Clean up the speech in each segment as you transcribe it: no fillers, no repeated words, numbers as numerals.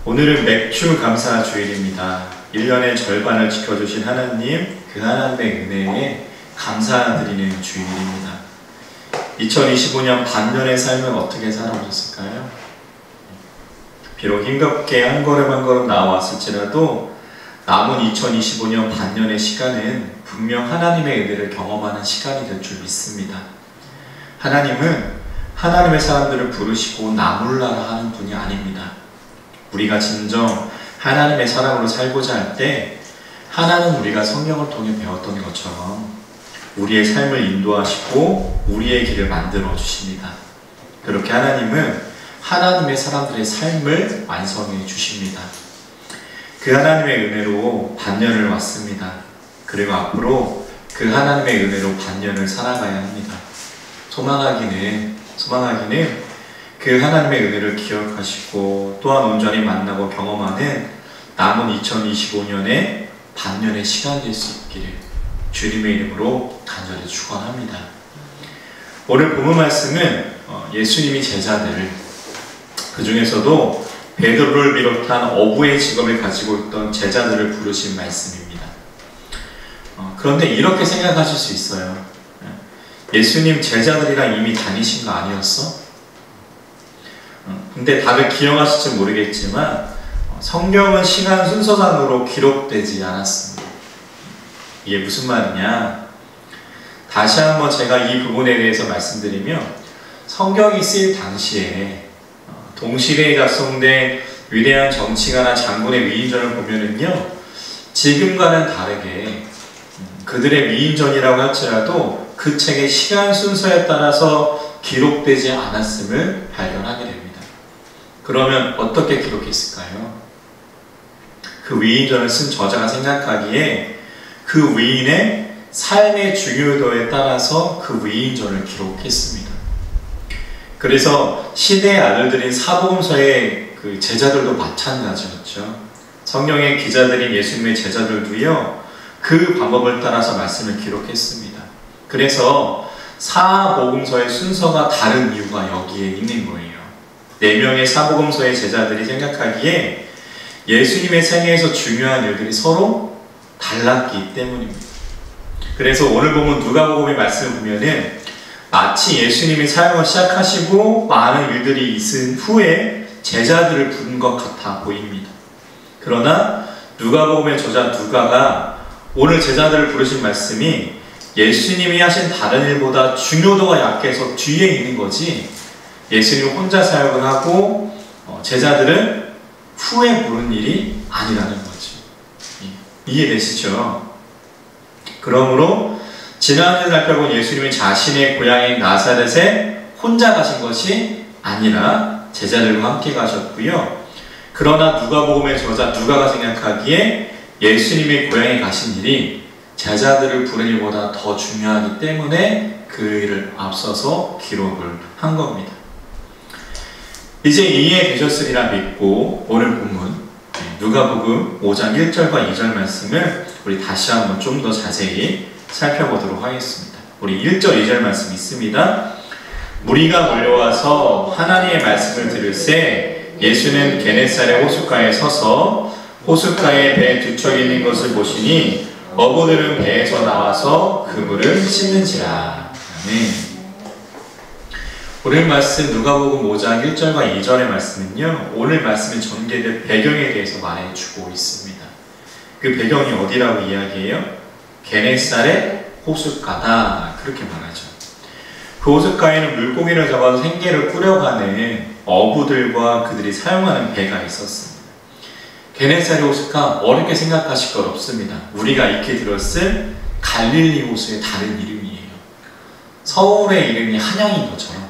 오늘은 맥주 감사 주일입니다. 1년의 절반을 지켜주신 하나님, 그 하나님의 은혜에 감사드리는 주일입니다. 2025년 반년의 삶을 어떻게 살아오셨을까요? 비록 힘겹게 한 걸음 한 걸음 나아왔을지라도 남은 2025년 반년의 시간은 분명 하나님의 은혜를 경험하는 시간이 될 줄 믿습니다. 하나님은 하나님의 사람들을 부르시고 나몰라라 하는 분이 아닙니다. 우리가 진정 하나님의 사람으로 살고자 할 때 하나는 우리가 성경을 통해 배웠던 것처럼 우리의 삶을 인도하시고 우리의 길을 만들어 주십니다. 그렇게 하나님은 하나님의 사람들의 삶을 완성해 주십니다. 그 하나님의 은혜로 반년을 왔습니다. 그리고 앞으로 그 하나님의 은혜로 반년을 살아가야 합니다. 소망하기는 그 하나님의 은혜를 기억하시고 또한 온전히 만나고 경험하는 남은 2025년의 반년의 시간이 될 수 있기를 주님의 이름으로 간절히 축원합니다. 오늘 본문 말씀은 예수님이 제자들을, 그 중에서도 베드로를 비롯한 어부의 직업을 가지고 있던 제자들을 부르신 말씀입니다. 그런데 이렇게 생각하실 수 있어요. 예수님 제자들이랑 이미 다니신 거 아니었어? 근데 다들 기억하실지 모르겠지만 성경은 시간 순서상으로 기록되지 않았습니다. 이게 무슨 말이냐? 다시 한번 제가 이 부분에 대해서 말씀드리면, 성경이 쓰일 당시에 동시대에 작성된 위대한 정치가나 장군의 위인전을 보면은요, 지금과는 다르게 그들의 위인전이라고 할지라도 그 책의 시간 순서에 따라서 기록되지 않았음을 발견하게 됩니다. 그러면 어떻게 기록했을까요? 그 위인전을 쓴 저자가 생각하기에 그 위인의 삶의 중요도에 따라서 그 위인전을 기록했습니다. 그래서 시대의 아들들인 사복음서의 그 제자들도 마찬가지였죠. 성경의 기자들인 예수님의 제자들도요, 그 방법을 따라서 말씀을 기록했습니다. 그래서 사복음서의 순서가 다른 이유가 여기에 있는 거예요. 4명의 사복음서의 제자들이 생각하기에 예수님의 생애에서 중요한 일들이 서로 달랐기 때문입니다. 그래서 오늘 보면 누가복음의 말씀을 보면은 마치 예수님이 사역을 시작하시고 많은 일들이 있은 후에 제자들을 부른 것 같아 보입니다. 그러나 누가복음의 저자 누가가 오늘 제자들을 부르신 말씀이 예수님이 하신 다른 일보다 중요도가 약해서 뒤에 있는 거지, 예수님 혼자 사역을 하고 제자들은 후에 부른 일이 아니라는 거죠. 이해되시죠? 그러므로 지난주에 살펴본 예수님이 자신의 고향인 나사렛에 혼자 가신 것이 아니라 제자들과 함께 가셨고요. 그러나 누가복음의 저자 누가가 생각하기에 예수님의 고향에 가신 일이 제자들을 부른 일보다 더 중요하기 때문에 그 일을 앞서서 기록을 한 겁니다. 이제 이해되셨으리라 믿고 오늘 본문 누가복음 5장 1절과 2절 말씀을 우리 다시 한번 좀 더 자세히 살펴보도록 하겠습니다. 우리 1절 2절 말씀 있습니다. 무리가 몰려와서 하나님의 말씀을 들을새 예수는 게네사렛 호숫가에 서서 호숫가에 배 두 척이 있는 것을 보시니 어부들은 배에서 나와서 그물을 씻는지라. 아멘. 오늘 말씀 누가복음 5장 1절과 2절의 말씀은요, 오늘 말씀이 전개될 배경에 대해서 말해주고 있습니다. 그 배경이 어디라고 이야기해요? 게네사렛 호숫가다, 그렇게 말하죠. 그 호숫가에는 물고기를 잡아서 생계를 꾸려가는 어부들과 그들이 사용하는 배가 있었습니다. 게네사렛 호숫가 어렵게 생각하실 것 없습니다. 우리가 익히 들었을 갈릴리 호수의 다른 이름이에요. 서울의 이름이 한양인 것처럼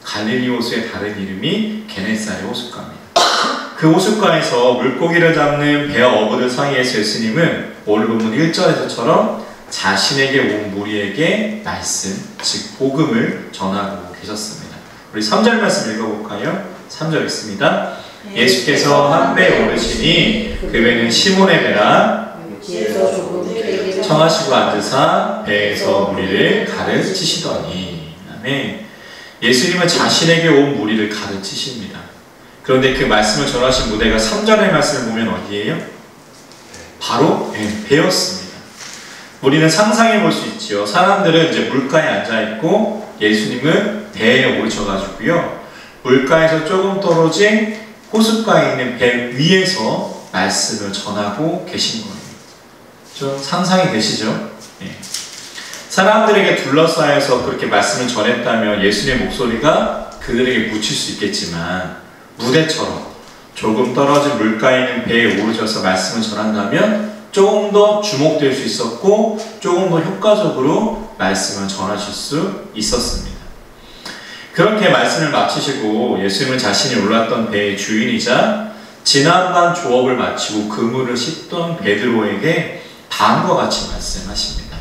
갈릴리 호수의 다른 이름이 게네사렛 호숫가입니다. 그 호숫가에서 물고기를 잡는 배 어부들 사이에서 예수님은 오늘 본문 1절에서처럼 자신에게 온 무리에게 말씀, 즉 복음을 전하고 계셨습니다. 우리 3절 말씀 읽어볼까요? 3절 읽습니다. 예수께서 한 배에 오르시니 그 배는 시몬의 배라 청하시고 앉으사 배에서 무리를 가르치시더니. 아멘. 예수님은 자신에게 온 무리를 가르치십니다. 그런데 그 말씀을 전하신 무대가 3절의 말씀을 보면 어디예요? 바로 배였습니다. 우리는 상상해 볼 수 있지요. 사람들은 이제 물가에 앉아 있고 예수님은 배에 오르셔가지고요, 물가에서 조금 떨어진 호숫가에 있는 배 위에서 말씀을 전하고 계신 거예요. 좀 상상이 되시죠? 사람들에게 둘러싸여서 그렇게 말씀을 전했다면 예수님의 목소리가 그들에게 묻힐 수 있겠지만, 무대처럼 조금 떨어진 물가에 있는 배에 오르셔서 말씀을 전한다면 조금 더 주목될 수 있었고 조금 더 효과적으로 말씀을 전하실 수 있었습니다. 그렇게 말씀을 마치시고 예수님은 자신이 올랐던 배의 주인이자 지난밤 조업을 마치고 그물을 씻던 베드로에게 다음과 같이 말씀하십니다.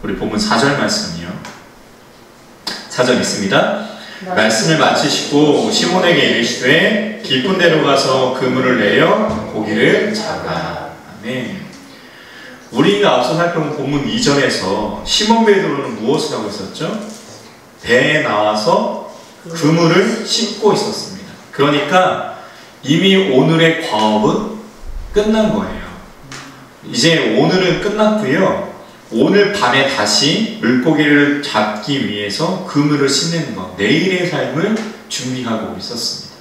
우리 본문 4절 말씀이요. 4절 있습니다. 말씀을 마치시고 시몬에게 이르시되 깊은 데로 가서 그물을 내어 고기를 잡아. 아멘. 우리가 앞서 살펴본 본문 2절에서 시몬 베드로는 무엇을 하고 있었죠? 배에 나와서 그물을 씻고 있었습니다. 그러니까 이미 오늘의 과업은 끝난 거예요. 이제 오늘은 끝났고요, 오늘 밤에 다시 물고기를 잡기 위해서 그물을 씻는 것, 내일의 삶을 준비하고 있었습니다.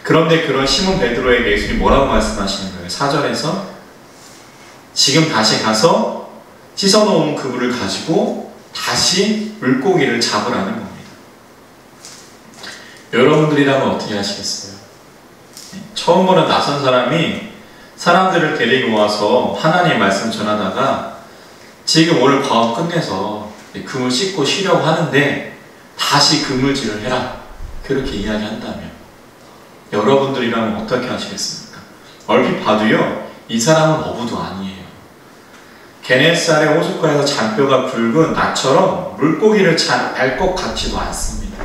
그런데 그런 시몬 베드로에게 예수님이 뭐라고 말씀하시는 거예요? 4절에서 지금 다시 가서 씻어놓은 그물을 가지고 다시 물고기를 잡으라는 겁니다. 여러분들이라면 어떻게 하시겠어요? 처음으로 나선 사람이 사람들을 데리고 와서 하나님의 말씀 전하다가 지금 오늘 과업 끝내서 그물 씻고 쉬려고 하는데 다시 그물질을 해라, 그렇게 이야기한다면 여러분들이라면 어떻게 하시겠습니까? 얼핏 봐도요, 이 사람은 어부도 아니에요. 게네사렛 호숫가에서 잔뼈가 굵은 나처럼 물고기를 잘 알 것 같지도 않습니다.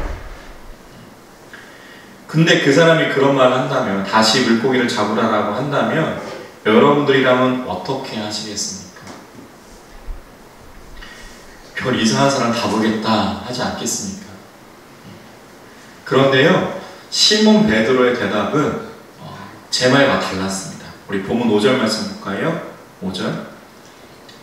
근데 그 사람이 그런 말을 한다면, 다시 물고기를 잡으라라고 한다면 여러분들이라면 어떻게 하시겠습니까? 별 이상한 사람 다 보겠다 하지 않겠습니까? 그런데요, 시몬 베드로의 대답은 제 말과 달랐습니다. 우리 본문 5절 말씀 볼까요? 5절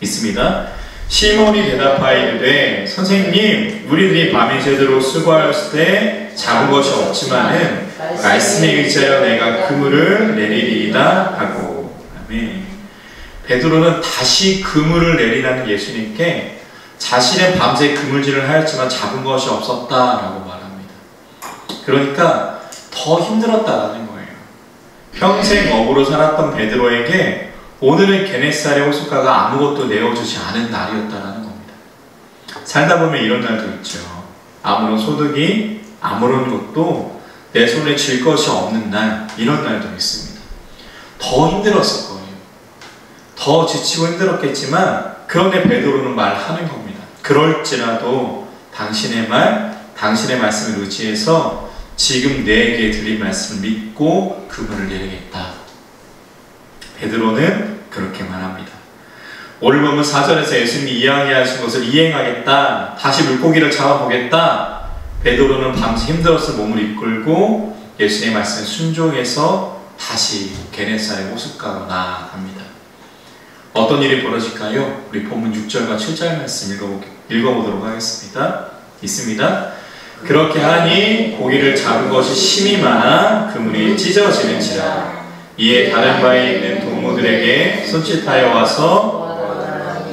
있습니다. 시몬이 대답하이르되 선생님, 우리들이 밤이 새도록 수고하였을 때 잡은 것이 없지만은 말씀에 의지하여 내가 그물을 내리리이다 하고. 아멘. 베드로는 다시 그물을 내리라는 예수님께 자신은 밤새 그물질을 하였지만 잡은 것이 없었다라고 말합니다. 그러니까 더 힘들었다라는 거예요. 평생 어부로 살았던 베드로에게 오늘은 게네사렛 호숫가가 아무것도 내어주지 않은 날이었다라는 겁니다. 살다 보면 이런 날도 있죠. 아무런 소득이, 아무런 것도 내 손에 쥘 것이 없는 날, 이런 날도 있습니다. 더 힘들었을 거예요. 더 지치고 힘들었겠지만 그런데 베드로는 말하는 겁니다. 그럴지라도 당신의 말, 당신의 말씀을 의지해서 지금 내게 들린 말씀을 믿고 그물을 내리겠다. 베드로는 그렇게 말합니다. 오늘 보면 4절에서 예수님이 이야기하신 것을 이행하겠다, 다시 물고기를 잡아보겠다. 베드로는 밤새 힘들었을 몸을 이끌고 예수님의 말씀에 순종해서 다시 게네사렛 호숫가로 나아갑니다. 어떤 일이 벌어질까요? 우리 본문 6절과 7절 말씀 읽어보도록 하겠습니다. 있습니다. 그렇게 하니 고기를 잡은 것이 심히 많아 그물이 찢어지는지라. 이에 다른 바에 있는 동무들에게 손짓하여 와서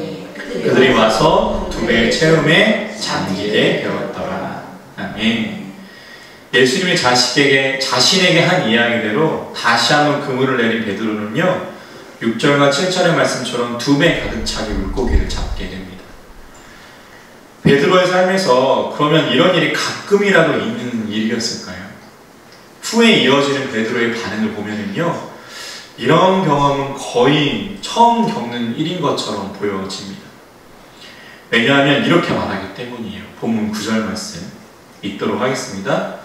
그들이 와서 두 배의 체험에 잠기게 되었더라. 아멘. 예수님이 자신에게 한 이야기대로 다시 한번 그물을 내린 베드로는요, 6절과 7절의 말씀처럼 두 배 가득 차게 물고기를 잡게 됩니다. 베드로의 삶에서 그러면 이런 일이 가끔이라도 있는 일이었을까요? 후에 이어지는 베드로의 반응을 보면은요, 이런 경험은 거의 처음 겪는 일인 것처럼 보여집니다. 왜냐하면 이렇게 말하기 때문이에요. 본문 9절 말씀 읽도록 하겠습니다.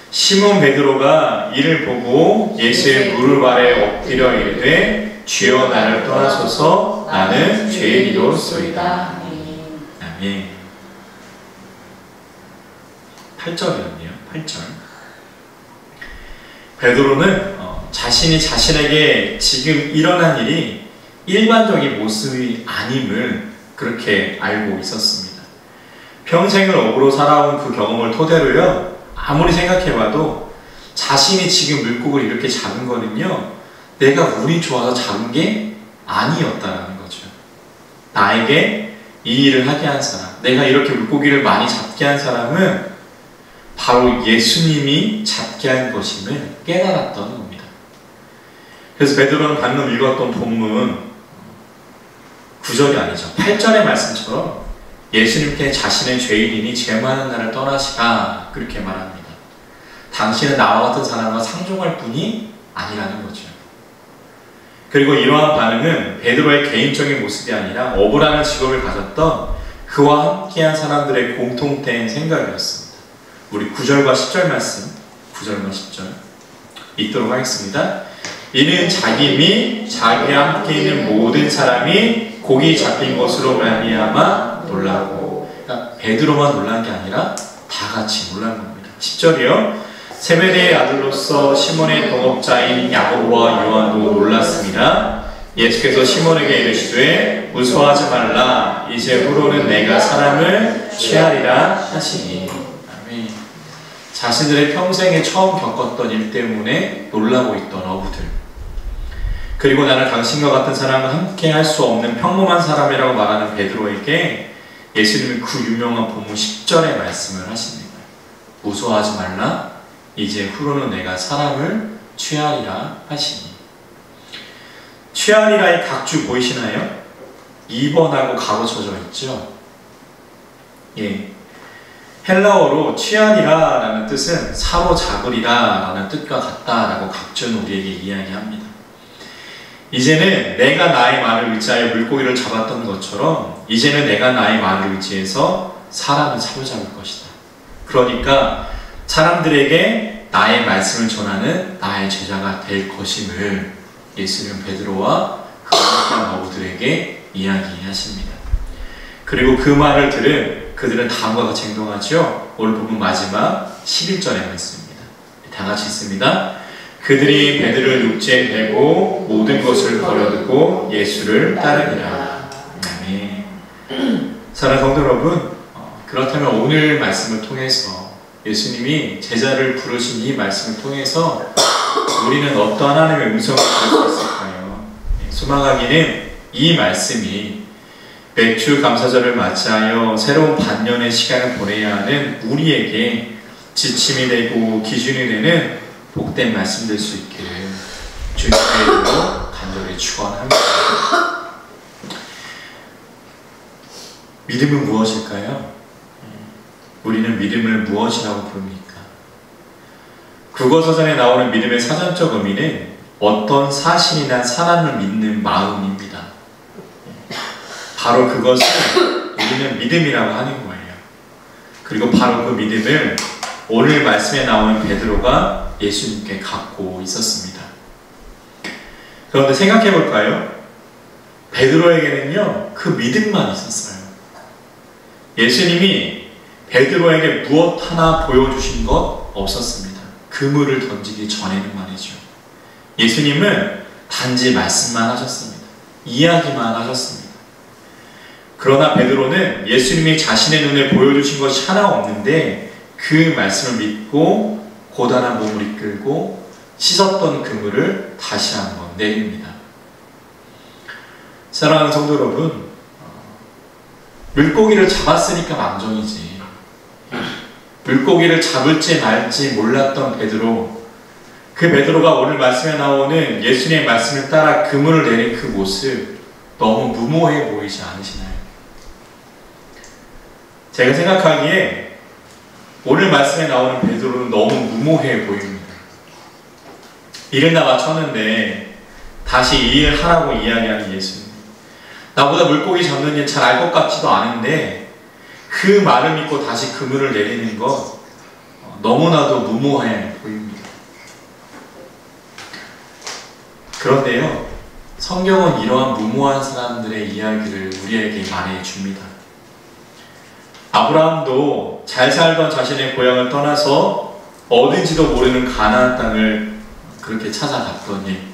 시몬 베드로가 이를 보고 예수의 무릎 아래 엎드려 이르되 주여 나를 떠나소서 나는 죄인이로소이다. 아멘. 8절이었네요. 8절. 베드로는 자신이 자신에게 지금 일어난 일이 일반적인 모습이 아님을 그렇게 알고 있었습니다. 평생을 업으로 살아온 그 경험을 토대로요, 아무리 생각해봐도 자신이 지금 물고기를 이렇게 잡은 거는요, 내가 운이 좋아서 잡은 게 아니었다라는 거죠. 나에게 이 일을 하게 한 사람, 내가 이렇게 물고기를 많이 잡게 한 사람은 바로 예수님이 잡게 한 것임을 깨달았던 겁니다. 그래서 베드로는 방금 읽었던 본문 9절이 아니죠. 8절의 말씀처럼 예수님께 자신의 죄인이니 죄 많은 나를 떠나시라 그렇게 말합니다. 당신은 나와 같은 사람과 상종할 분이 아니라는 거죠. 그리고 이러한 반응은 베드로의 개인적인 모습이 아니라 어부라는 직업을 가졌던 그와 함께한 사람들의 공통된 생각이었습니다. 우리 9절과 10절 말씀, 9절과 10절 읽도록 하겠습니다. 이는 자기 및 자기와 함께 있는 모든 사람이 고기 잡힌 것으로 말미암아 놀라고, 그러니까 베드로만 놀란 게 아니라 다 같이 놀란 겁니다. 10절이요. 세베대의 아들로서 시몬의 동업자인 야고보와 요한도 놀랐습니다. 예수께서 시몬에게 이르시되 무서워하지 말라, 이제 후로는 내가 사람을 취하리라 하시니. 아멘. 자신들의 평생에 처음 겪었던 일 때문에 놀라고 있던 어부들, 그리고 나는 당신과 같은 사람과 함께 할 수 없는 평범한 사람이라고 말하는 베드로에게 예수님은 그 유명한 본문 10절의 말씀을 하십니다. 무서워하지 말라, 이제 후로는 내가 사람을 취하리라 하시니. 취하리라의 각주 보이시나요? 2번하고 가로쳐져 있죠. 예. 헬라어로 취하리라라는 뜻은 사로잡으리라 라는 뜻과 같다라고 각주는 우리에게 이야기합니다. 이제는 내가 나의 말을 의지하여 물고기를 잡았던 것처럼 이제는 내가 나의 말을 의지해서 사람을 사로잡을 것이다. 그러니까 사람들에게 나의 말씀을 전하는 나의 제자가 될 것임을 예수님은 베드로와 그 함께한 어부들에게 이야기하십니다. 그리고 그 말을 들은 그들은 다음과 같이 행동하죠. 오늘 부분 마지막 11절의 말씀입니다. 다 같이 읽습니다. 그들이 베드로를 육지에 대고 모든 것을 버려두고 예수를 따르니라. 아멘. 사랑하는 성도 여러분, 그렇다면 오늘 말씀을 통해서 예수님이 제자를 부르신 이 말씀을 통해서 우리는 어떠한 하나님의 음성을 들을 수 있을까요? 소망하기는 이 말씀이 맥주 감사절을 맞이하여 새로운 반년의 시간을 보내야 하는 우리에게 지침이 되고 기준이 되는 복된 말씀 될 수 있기를 주님의 이름으로 간절히 축원합니다. 믿음은 무엇일까요? 우리는 믿음을 무엇이라고 부릅니까? 국어사전에 나오는 믿음의 사전적 의미는 어떤 사실이나 사람을 믿는 마음입니다. 바로 그것을 우리는 믿음이라고 하는 거예요. 그리고 바로 그 믿음을 오늘 말씀에 나오는 베드로가 예수님께 갖고 있었습니다. 그런데 생각해 볼까요? 베드로에게는요, 그 믿음만 있었어요. 예수님이 베드로에게 무엇 하나 보여주신 것 없었습니다. 그물을 던지기 전에는 말이죠. 예수님은 단지 말씀만 하셨습니다. 이야기만 하셨습니다. 그러나 베드로는 예수님이 자신의 눈에 보여주신 것이 하나 없는데 그 말씀을 믿고 고단한 몸을 이끌고 씻었던 그물을 다시 한번 내립니다. 사랑하는 성도 여러분, 물고기를 잡았으니까 망정이지, 물고기를 잡을지 말지 몰랐던 베드로, 그 베드로가 오늘 말씀에 나오는 예수님의 말씀을 따라 그물을 내린 그 모습 너무 무모해 보이지 않으시나요? 제가 생각하기에 오늘 말씀에 나오는 베드로는 너무 무모해 보입니다. 일을 다 마쳤는데 다시 이 일 하라고 이야기하는 예수님. 나보다 물고기 잡는 일 잘 알 것 같지도 않은데 그 말을 믿고 다시 그물을 내리는 것 너무나도 무모해 보입니다. 그런데요, 성경은 이러한 무모한 사람들의 이야기를 우리에게 말해줍니다. 아브라함도 잘 살던 자신의 고향을 떠나서 어딘지도 모르는 가나안 땅을 그렇게 찾아갔더니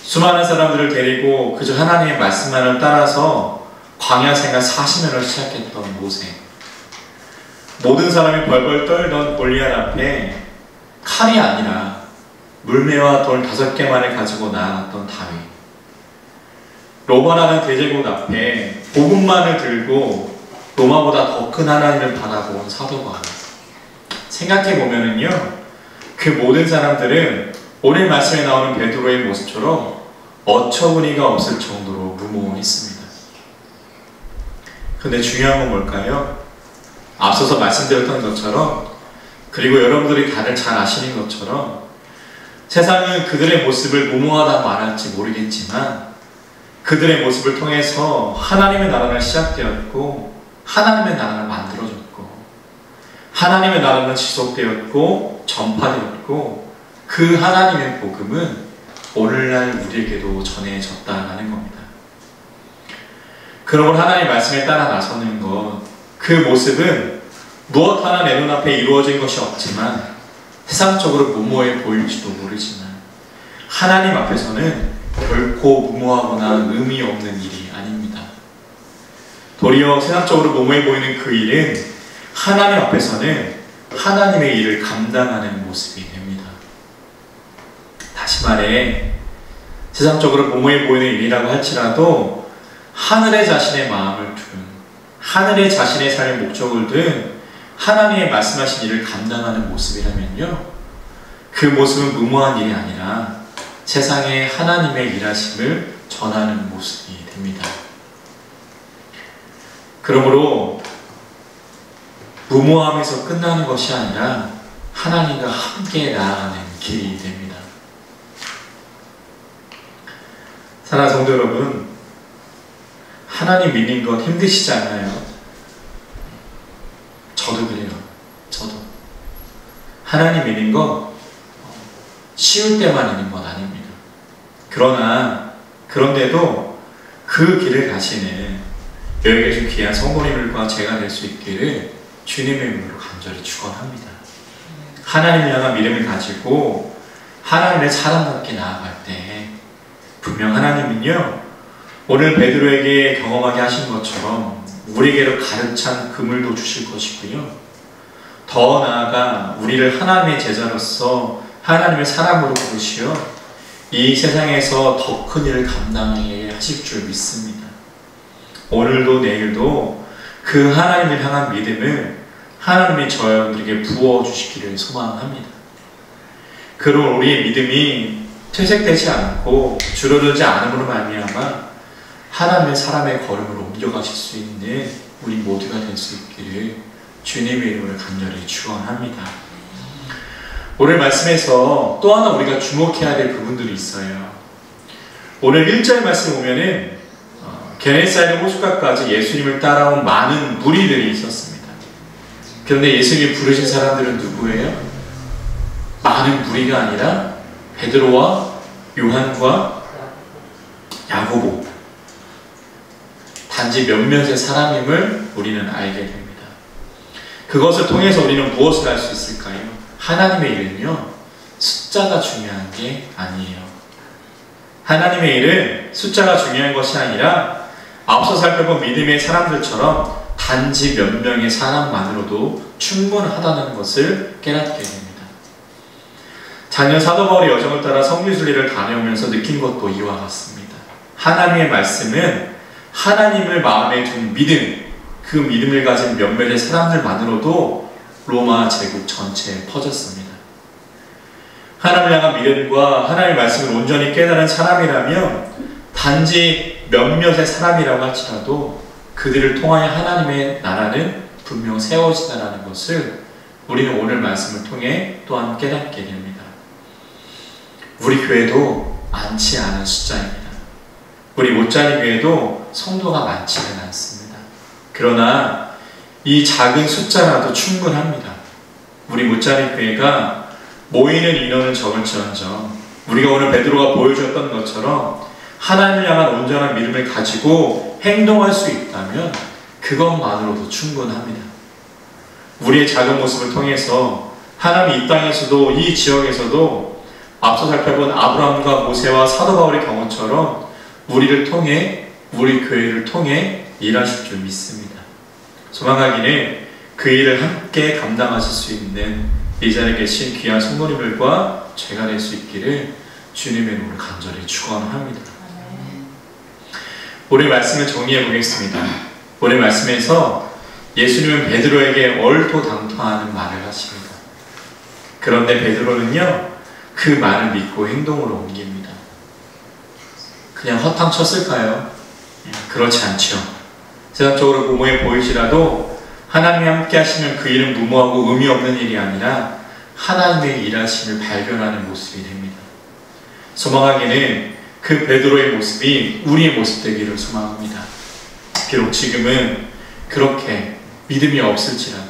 수많은 사람들을 데리고 그저 하나님의 말씀만을 따라서 광야 생활 40년을 시작했던 모세, 모든 사람이 벌벌 떨던 골리앗 앞에 칼이 아니라 물매와 돌 5개만을 가지고 나아갔던 다윗, 로마라는 대제국 앞에 복음만을 들고 로마보다 더 큰 하나님을 바라본 사도 바울. 생각해보면은요, 그 모든 사람들은 오늘 말씀에 나오는 베드로의 모습처럼 어처구니가 없을 정도로 무모했습니다. 근데 중요한 건 뭘까요? 앞서서 말씀드렸던 것처럼, 그리고 여러분들이 다들 잘 아시는 것처럼, 세상은 그들의 모습을 무모하다 말할지 모르겠지만 그들의 모습을 통해서 하나님의 나라가 시작되었고 하나님의 나라를 만들어졌고 하나님의 나라는 지속되었고 전파되었고 그 하나님의 복음은 오늘날 우리에게도 전해졌다는 겁니다. 그러므로 하나님의 말씀에 따라 나서는 것, 그 모습은 무엇 하나 내 눈앞에 이루어진 것이 없지만 세상적으로 무모해 보일지도 모르지만 하나님 앞에서는 결코 무모하거나 의미 없는 일이 아닙니다. 도리어 세상적으로 무모해 보이는 그 일은 하나님 앞에서는 하나님의 일을 감당하는 모습이 됩니다. 다시 말해, 세상적으로 무모해 보이는 일이라고 할지라도 하늘에 자신의 마음을 둔, 하늘에 자신의 삶의 목적을 둔 하나님의 말씀하신 일을 감당하는 모습이라면요, 그 모습은 무모한 일이 아니라 세상에 하나님의 일하심을 전하는 모습이 됩니다. 그러므로 무모함에서 끝나는 것이 아니라 하나님과 함께 나아가는 길이 됩니다. 사랑하는 성도 여러분, 하나님 믿는 것 힘드시지 않나요? 저도 그래요. 저도. 하나님 믿는 거 쉬울 때만 있는 건 아닙니다. 그런데도 그 길을 가시는 여기 계신 귀한 성도님들과 제가 될 수 있기를 주님의 이름으로 간절히 축원합니다. 하나님을 향한 믿음을 가지고 하나님의 사람답게 나아갈 때 분명 하나님은요, 오늘 베드로에게 경험하게 하신 것처럼 우리에게로 가득 찬 그물도 주실 것이고요, 더 나아가 우리를 하나님의 제자로서 하나님의 사람으로 부르시어 이 세상에서 더 큰 일을 감당하게 하실 줄 믿습니다. 오늘도 내일도 그 하나님을 향한 믿음을 하나님이 저희들에게 부어주시기를 소망합니다. 그럼 우리의 믿음이 퇴색되지 않고 줄어들지 않음으로 말미암아 하나님의 사람의 걸음으로 옮겨가실 수 있는 우리 모두가 될 수 있기를 주님의 이름으로 간절히 축원합니다. 오늘 말씀에서 또 하나 우리가 주목해야 될 부분들이 있어요. 오늘 1절 말씀 보면은 게네사렛 호숫가까지 예수님을 따라온 많은 무리들이 있었습니다. 그런데 예수님이 부르신 사람들은 누구예요? 많은 무리가 아니라 베드로와 요한과 야고보, 단지 몇몇의 사람임을 우리는 알게 됩니다. 그것을 통해서 우리는 무엇을 할 수 있을까요? 하나님의 일은요, 숫자가 중요한 게 아니에요. 하나님의 일은 숫자가 중요한 것이 아니라 앞서 살펴본 믿음의 사람들처럼 단지 몇 명의 사람만으로도 충분하다는 것을 깨닫게 됩니다. 작년 사도 바울의 여정을 따라 성지순례를 다녀오면서 느낀 것도 이와 같습니다. 하나님의 말씀은 하나님을 마음에 둔 믿음, 그 믿음을 가진 몇몇의 사람들만으로도 로마 제국 전체에 퍼졌습니다. 하나님을 향한 믿음과 하나님의 말씀을 온전히 깨달은 사람이라면 단지 몇몇의 사람이라고 할지라도 그들을 통하여 하나님의 나라는 분명 세워지다라는 것을 우리는 오늘 말씀을 통해 또한 깨닫게 됩니다. 우리 교회도 많지 않은 숫자입니다. 우리 못자리 교회도 성도가 많지는 않습니다. 그러나 이 작은 숫자라도 충분합니다. 우리 못자리 교회가 모이는 인원은 적을지언정 우리가 오늘 베드로가 보여주었던 것처럼 하나님을 향한 온전한 믿음을 가지고 행동할 수 있다면 그것만으로도 충분합니다. 우리의 작은 모습을 통해서 하나님 이 땅에서도 이 지역에서도 앞서 살펴본 아브라함과 모세와 사도 바울의 경우처럼 우리를 통해, 우리 교회를 통해 일하실 줄 믿습니다. 소망하기는 그 일을 함께 감당하실 수 있는 이 자리에 계신 귀한 성도님들과 제가 될 수 있기를 주님의 이름으로 간절히 축원합니다. 오늘 말씀을 정리해 보겠습니다. 오늘 말씀에서 예수님은 베드로에게 얼토당토하는 말을 하십니다. 그런데 베드로는요, 그 말을 믿고 행동으로 옮깁니다. 그냥 허탕쳤을까요? 그렇지 않죠. 세상적으로 무모해 보일지라도 하나님이 함께 하시면 그 일은 무모하고 의미 없는 일이 아니라 하나님의 일하심을 발견하는 모습이 됩니다. 소망하기는 그 베드로의 모습이 우리의 모습 되기를 소망합니다. 비록 지금은 그렇게 믿음이 없을지라도,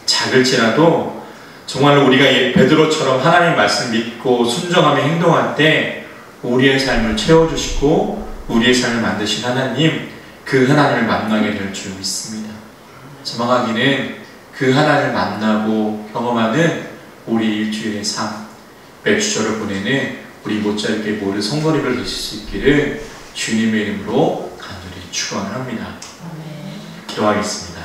작을지라도 정말로 우리가 베드로처럼 하나님의 말씀 믿고 순종하며 행동할 때 우리의 삶을 채워주시고 우리의 삶을 만드신 하나님, 그 하나님을 만나게 될 줄 믿습니다. 소망하기는 그 하나님을 만나고 경험하는 우리 일주일의 삶, 매 주절을 보내는 우리 못지않게 모든 성도님들 되실 수 있기를 주님의 이름으로 간절히 축원합니다. 기도하겠습니다.